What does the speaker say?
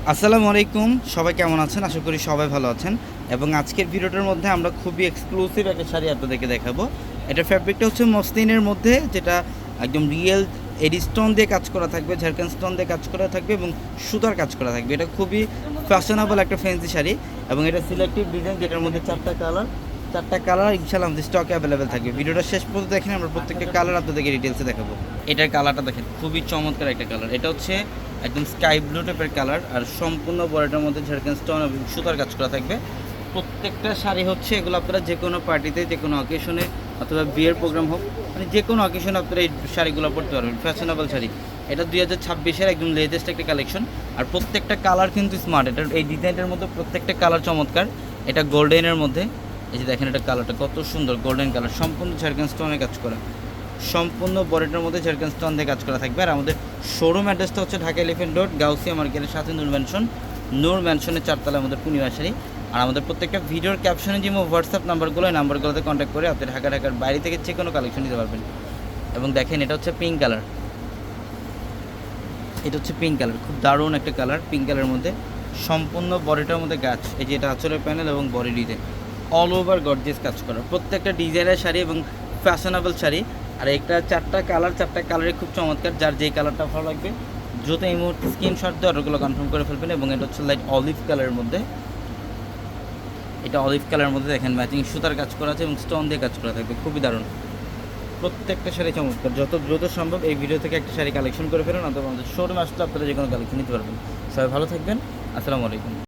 আসসালামু আলাইকুম, সবাই কেমন আছেন? আশা করি সবাই ভালো আছেন। এবং আজকের ভিডিওটার মধ্যে আমরা খুবই এক্সক্লুসিভ একটা শাড়ি আপনাদেরকে দেখাবো। এটার ফ্যাব্রিকটা হচ্ছে মসলিনের মধ্যে, যেটা একদম রিয়েল এডি স্টোন দিয়ে কাজ করা থাকবে, ঝাড়খান স্টোন দিয়ে কাজ করা থাকবে এবং সুতার কাজ করা থাকবে। এটা খুবই ফ্যাশনেবল একটা ফ্যান্সি শাড়ি এবং এটা সিলেক্টিভ ডিজাইন, যেটার মধ্যে চারটা কালার ইনশাআল্লাহ আমাদের স্টকে অ্যাভেলেবেল থাকবে। ভিডিওটা শেষ পর্যন্ত দেখেন, আমরা প্রত্যেকটা কালার আপনাদেরকে ডিটেলসে দেখাবো। এটার কালারটা দেখেন, খুবই চমৎকার একটা কালার। এটা হচ্ছে একদম স্কাই ব্লু টাইপের কালার, আর সম্পূর্ণ বডিটার মধ্যে ঝাড়খান স্টোন এবং সুতার কাজ করা থাকবে। প্রত্যেকটা শাড়ি হচ্ছে এগুলো আপনারা যে কোনো পার্টিতে, যে কোনো অকেশনে অথবা বিয়ের প্রোগ্রাম হোক, মানে যে কোনো অকেশনে আপনারা এই শাড়িগুলো পরতে পারবেন। ফ্যাশনেবল শাড়ি। এটা 2026-এর একদম লেটেস্ট একটা কালেকশন, আর প্রত্যেকটা কালার কিন্তু স্মার্ট। এটার এই ডিজাইনটার মধ্যে প্রত্যেকটা কালার চমৎকার। এটা গোল্ডেনের মধ্যে, এই যে দেখেন এটা কালারটা কত সুন্দর, গোল্ডেন কালার, সম্পূর্ণ ঝাড়খান স্টোনের কাজ করা, সম্পূর্ণ বডিটার মধ্যে ঝাড়খান স্টোন দিয়ে কাজ করা থাকবে। আর আমাদের শোরুম অ্যাড্রেসটা হচ্ছে ঢাকা এলিফ্যান্ট রোড, গাউসিয়া মার্কেটের সাথে নূর ম্যানশনের 4তলায় আমাদের পূর্ণিমা শাড়ি। আর আমাদের প্রত্যেকটা ভিডিওর ক্যাপশনে যে হোয়াটসঅ্যাপ নাম্বারগুলো, এই নাম্বারগুলোতে কন্ট্যাক্ট করে আপনি ঢাকার বাইরে থেকে যে কোনো কালেকশন নিতে পারবেন। এবং দেখেন এটা হচ্ছে পিঙ্ক কালার, এটা হচ্ছে পিঙ্ক কালার, খুব দারুণ একটা কালার। পিঙ্ক কালারের মধ্যে সম্পূর্ণ বডিটার মধ্যে গাছ, এই যে এটা আঁচলের প্যানেল এবং body design all over gorgeous কাজ করা, প্রত্যেকটা ডিজাইনের শাড়ি এবং ফ্যাশনেবল শাড়ি। আর একটা চারটা কালারই খুব চমৎকার। যার যেই কালারটা ভালো লাগবে দ্রুত এই মুহূর্তে স্ক্রিনশট দিয়ে অর্ডারগুলো কনফার্ম করে ফেলবেন। এবং এটা হচ্ছে লাইট অলিভ কালারের মধ্যে, এটা অলিভ কালারের মধ্যে দেখেন ম্যাচিং সুতার কাজ করা আছে এবং স্টোন দিয়ে কাজ করা থাকবে, খুবই দারুণ। প্রত্যেকটা শাড়ি চমৎকার। যত দ্রুত সম্ভব এই ভিডিও থেকে একটা শাড়ি কালেকশন করে ফেলুন, অথবা আমাদের শোরুমে আসলে আপনারা যে কোনো কালেকশন নিতে পারবেন। সবাই ভালো থাকবেন। আসসালামু আলাইকুম।